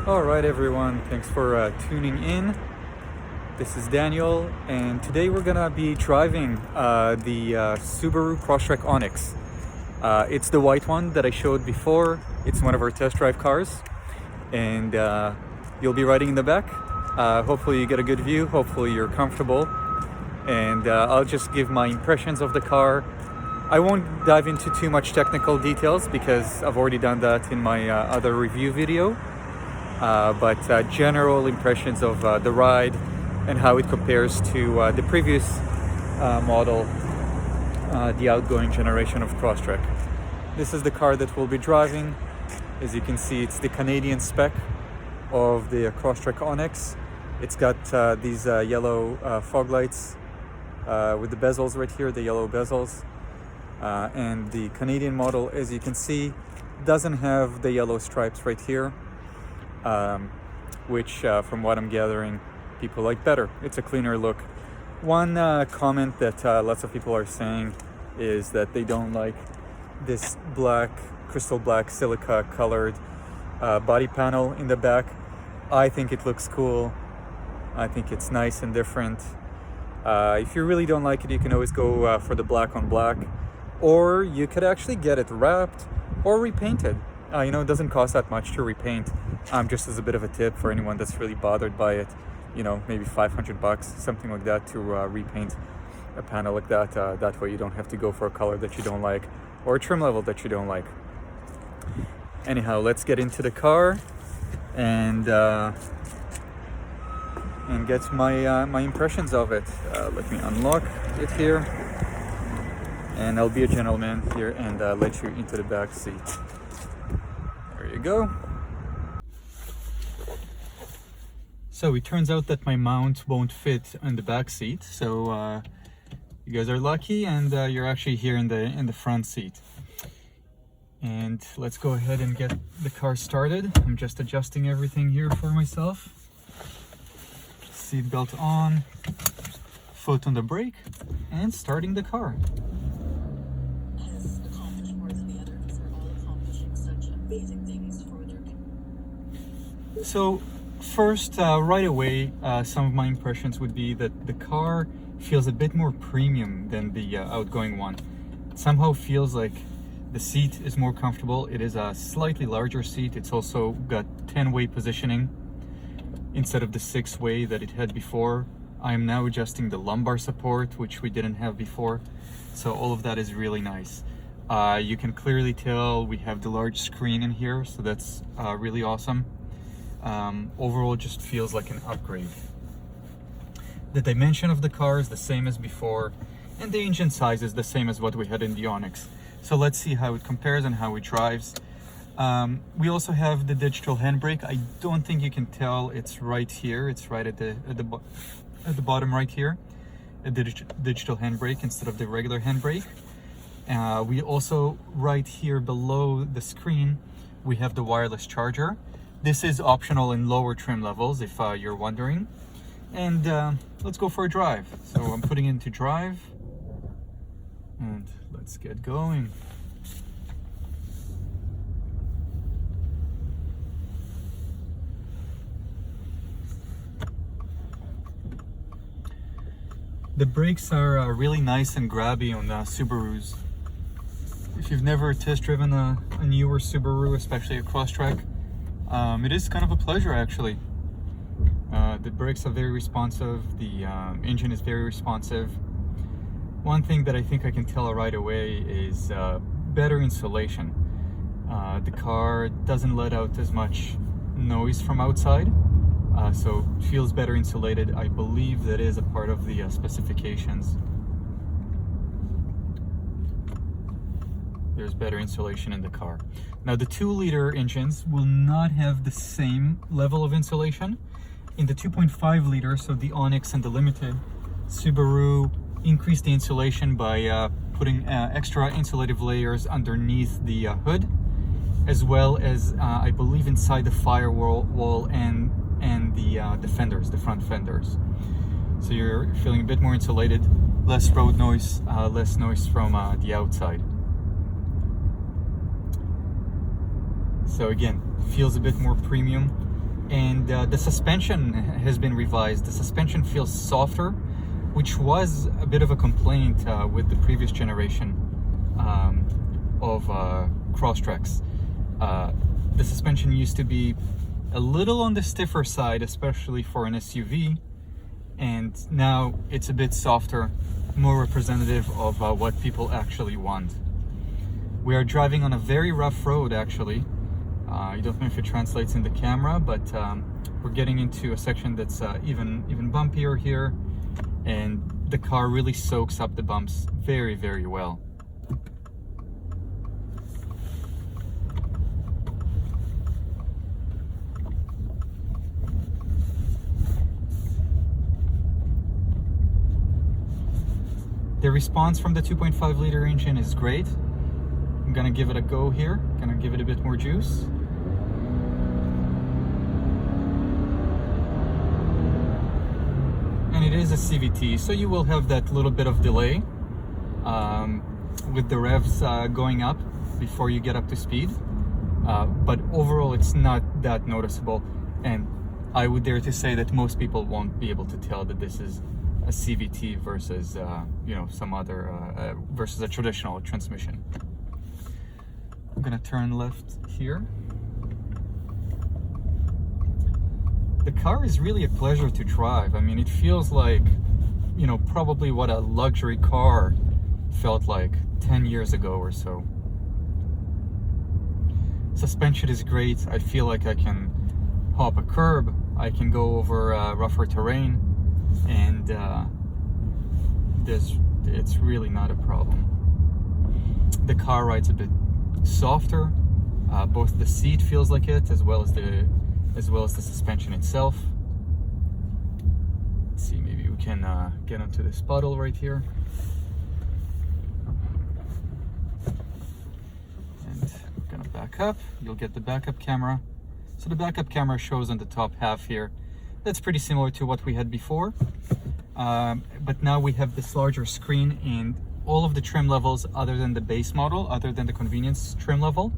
Alright everyone, thanks for tuning in. This is Daniel, and today we're gonna be driving the Subaru Crosstrek Onyx. It's the white one that I showed before. It's one of our test drive cars, and you'll be riding in the back. Hopefully you get a good view, hopefully you're comfortable, and I'll just give my impressions of the car. I won't dive into too much technical details because I've already done that in my other review video. But general impressions of the ride and how it compares to the previous model, the outgoing generation of Crosstrek. This is the car that we'll be driving. As you can see, it's the Canadian spec of the Crosstrek Onyx. It's got these yellow fog lights with the bezels right here, the yellow bezels. And the Canadian model, as you can see, doesn't have the yellow stripes right here. Which from what I'm gathering, people like better. It's a cleaner look. One comment that lots of people are saying is that they don't like this black, crystal black silica colored body panel in the back. I think it looks cool. I think it's nice and different. If you really don't like it, you can always go for the black on black, or you could actually get it wrapped or repainted. It doesn't cost that much to repaint. Just as a bit of a tip for anyone that's really bothered by it, maybe $500, something like that, to repaint a panel like that. That way you don't have to go for a color that you don't like or a trim level that you don't like. Anyhow, let's get into the car and get my impressions of it. Let me unlock it here, and I'll be a gentleman here and let you into the back seat. There you go. So it turns out that my mount won't fit in the back seat, so you guys are lucky, and you're actually here in the front seat. And let's go ahead and get the car started. I'm just adjusting everything here for myself. Seat belt on, foot on the brake, and starting the car. Has accomplished more than the others for all accomplishing such amazing things for their community. So first, right away, some of my impressions would be that the car feels a bit more premium than the outgoing one. It somehow feels like the seat is more comfortable. It is a slightly larger seat. It's also got 10-way positioning instead of the 6-way that it had before. I am now adjusting the lumbar support, which we didn't have before. So all of that is really nice. You can clearly tell we have the large screen in here, so that's really awesome. Overall, just feels like an upgrade. The dimension of the car is the same as before, and the engine size is the same as what we had in the Onyx. So let's see how it compares and how it drives. We also have the digital handbrake. I don't think you can tell. It's right here. It's right at the bottom right here. A digital handbrake instead of the regular handbrake. We also, right here below the screen, we have the wireless charger. This is optional in lower trim levels, if you're wondering. And let's go for a drive. So I'm putting it into drive, and let's get going. The brakes are really nice and grabby on Subarus. If you've never test driven a newer Subaru, especially a Crosstrek, it is kind of a pleasure, actually. The brakes are very responsive, the engine is very responsive. One thing that I think I can tell right away is better insulation. The car doesn't let out as much noise from outside, so it feels better insulated. I believe that is a part of the specifications. There's better insulation in the car. Now, the 2-liter engines will not have the same level of insulation. In the 2.5 liter, so the Onyx and the Limited, Subaru increased the insulation by putting extra insulative layers underneath the hood, as well as I believe inside the firewall and the fenders, the front fenders. So you're feeling a bit more insulated, less road noise, less noise from the outside. So again, feels a bit more premium. And the suspension has been revised. The suspension feels softer, which was a bit of a complaint with the previous generation of Crosstreks. The suspension used to be a little on the stiffer side, especially for an SUV, and now it's a bit softer, more representative of what people actually want. We are driving on a very rough road, actually. I don't know if it translates in the camera, but we're getting into a section that's even bumpier here, and the car really soaks up the bumps very, very well. The response from the 2.5 liter engine is great. I'm gonna give it a go here, gonna give it a bit more juice. And it is a CVT, so you will have that little bit of delay with the revs going up before you get up to speed. But overall, it's not that noticeable. And I would dare to say that most people won't be able to tell that this is a CVT versus some other versus a traditional transmission. I'm gonna turn left here. The car is really a pleasure to drive. I mean, it feels like, probably what a luxury car felt like 10 years ago or so. Suspension is great. I feel like I can hop a curb, I can go over rougher terrain, and it's really not a problem. The car rides a bit softer. Both the seat feels like it, as well as the suspension itself. Let's see, maybe we can get onto this puddle right here. And we're gonna back up. You'll get the backup camera. So the backup camera shows on the top half here. That's pretty similar to what we had before. But now we have this larger screen in all of the trim levels other than the base model, other than the convenience trim level,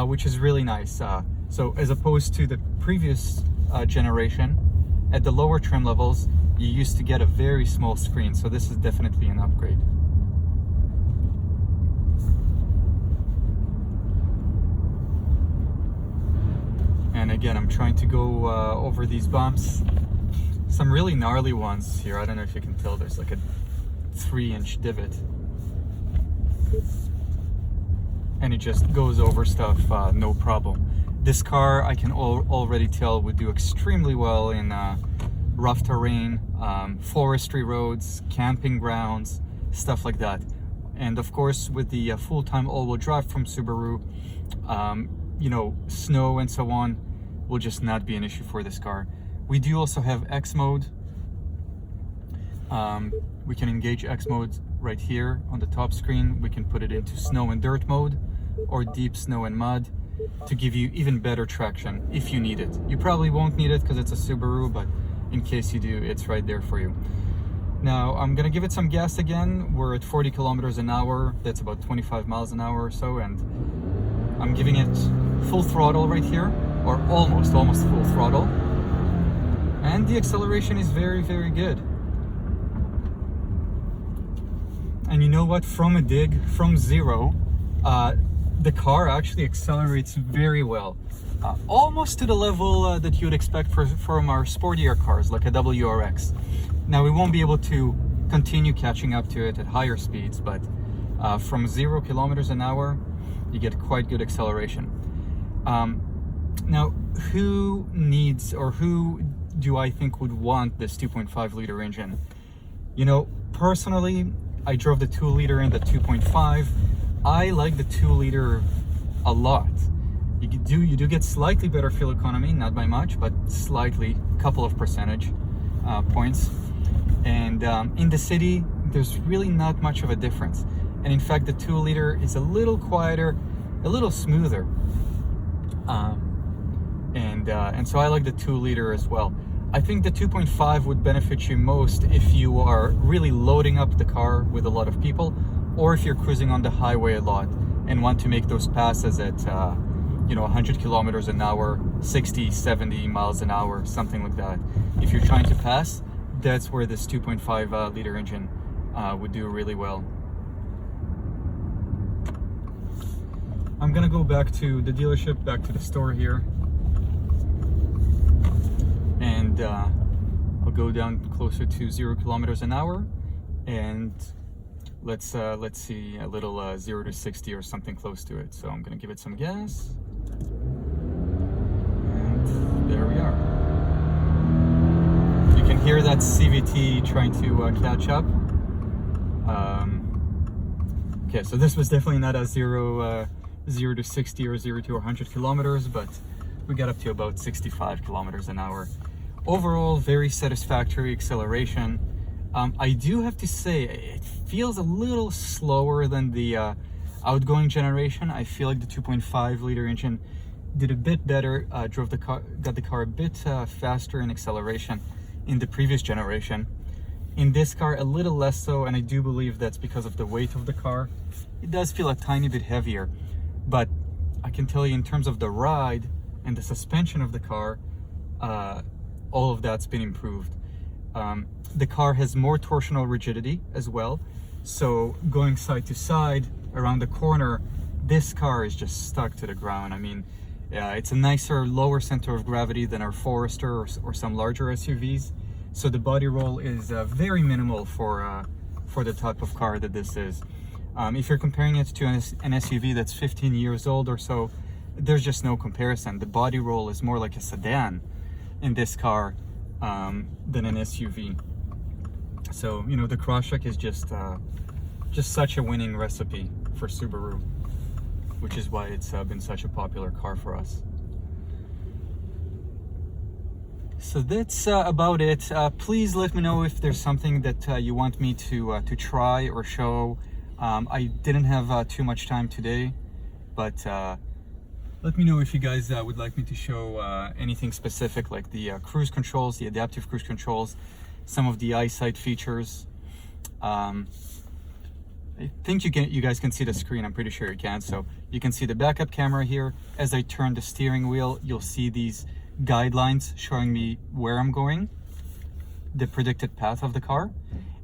which is really nice. So as opposed to the previous generation, at the lower trim levels, you used to get a very small screen. So this is definitely an upgrade. And again, I'm trying to go over these bumps. Some really gnarly ones here. I don't know if you can tell, there's like a 3-inch divot. And it just goes over stuff, no problem. This car, I can already tell, would do extremely well in rough terrain, forestry roads, camping grounds, stuff like that. And of course, with the full-time all-wheel drive from Subaru, snow and so on will just not be an issue for this car. We do also have X mode. We can engage X mode right here on the top screen. We can put it into snow and dirt mode or deep snow and mud to give you even better traction if you need it. You probably won't need it because it's a Subaru, but in case you do, it's right there for you. Now I'm gonna give it some gas again. We're at 40 kilometers an hour. That's about 25 miles an hour or so, and I'm giving it full throttle right here, or almost full throttle. And the acceleration is very, very good. And you know what? From a dig, from zero, the car actually accelerates very well. Almost to the level that you would expect from our sportier cars, like a WRX. Now, we won't be able to continue catching up to it at higher speeds, but from 0 kilometers an hour, you get quite good acceleration. Now, who needs, or who do I think would want this 2.5 liter engine? Personally, I drove the 2 liter and the 2.5. I like the 2 liter a lot. You do get slightly better fuel economy, not by much, but slightly, couple of percentage points. And in the city, there's really not much of a difference. And in fact, the 2 liter is a little quieter, a little smoother. And so I like the 2 liter as well. I think the 2.5 would benefit you most if you are really loading up the car with a lot of people, or if you're cruising on the highway a lot and want to make those passes at you know, 100 kilometers an hour, 60, 70 miles an hour, something like that. If you're trying to pass, that's where this 2.5 liter engine would do really well. I'm gonna go back to the dealership, back to the store here, and I'll go down closer to 0 kilometers an hour, and let's see a little 0 to 60 or something close to it. So I'm gonna give it some gas, and there we are. You can hear that CVT trying to catch up. Okay, so this was definitely not a 0 to 60 or 0 to 100 kilometers, but we got up to about 65 kilometers an hour. Overall, very satisfactory acceleration. I do have to say, it feels a little slower than the outgoing generation. I feel like the 2.5 liter engine did a bit better, got the car a bit faster in acceleration in the previous generation. In this car, a little less so, and I do believe that's because of the weight of the car. It does feel a tiny bit heavier, but I can tell you, in terms of the ride and the suspension of the car, all of that's been improved. The car has more torsional rigidity as well, so going side to side around the corner, this car is just stuck to the ground. I mean, it's a nicer lower center of gravity than our Forester or some larger SUVs, so the body roll is very minimal for the type of car that this is. If you're comparing it to an SUV that's 15 years old or so, there's just no comparison. The body roll is more like a sedan in this car than an SUV. So, you know, the Crosstrek is just such a winning recipe for Subaru, which is why it's been such a popular car for us. So that's about it. Please let me know if there's something that you want me to try or show. I didn't have too much time today, but let me know if you guys would like me to show anything specific, like the cruise controls, the adaptive cruise controls, some of the eyesight features. I think you guys can see the screen. I'm pretty sure you can. So you can see the backup camera here. As I turn the steering wheel, you'll see these guidelines showing me where I'm going, the predicted path of the car.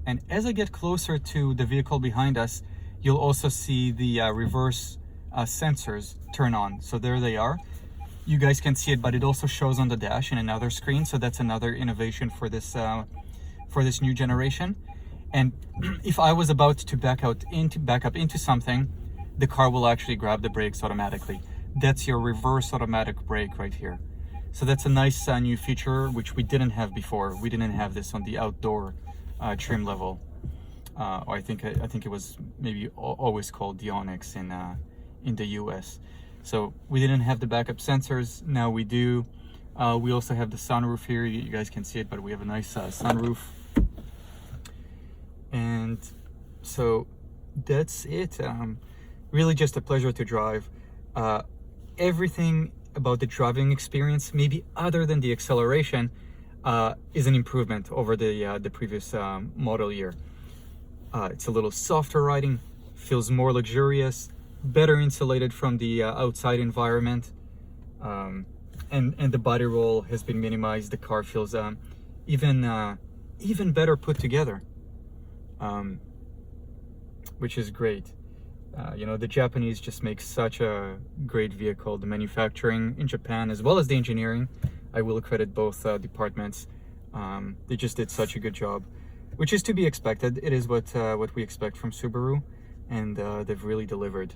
And as I get closer to the vehicle behind us, you'll also see the reverse sensors turn on. So there they are. You guys can see it, but it also shows on the dash in another screen. So that's another innovation for this new generation. And if I was about to back up into something, the car will actually grab the brakes automatically. That's your reverse automatic brake right here. So that's a nice new feature, which we didn't have before. We didn't have this on the outdoor trim level. I think it was maybe always called the Onyx in the US. So we didn't have the backup sensors. Now we do. We also have the sunroof here. You guys can see it, but we have a nice sunroof. And so that's it. Really just a pleasure to drive. Everything about the driving experience, maybe other than the acceleration, is an improvement over the previous model year. It's a little softer riding, feels more luxurious, better insulated from the outside environment, and the body roll has been minimized. The car feels even better put together, which is great. You know, the Japanese just make such a great vehicle. The manufacturing in Japan, as well as the engineering, I will credit both departments. They just did such a good job, which is to be expected. It is what we expect from Subaru, and they've really delivered.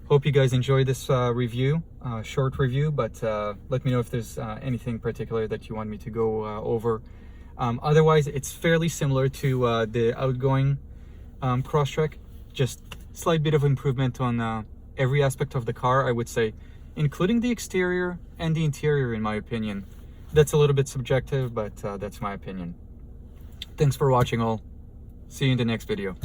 Hope you guys enjoy this review, short review, but let me know if there's anything particular that you want me to go over. Otherwise, it's fairly similar to the outgoing Crosstrek, just slight bit of improvement on every aspect of the car, I would say, including the exterior and the interior, in my opinion. That's a little bit subjective, but that's my opinion. Thanks for watching all. See you in the next video.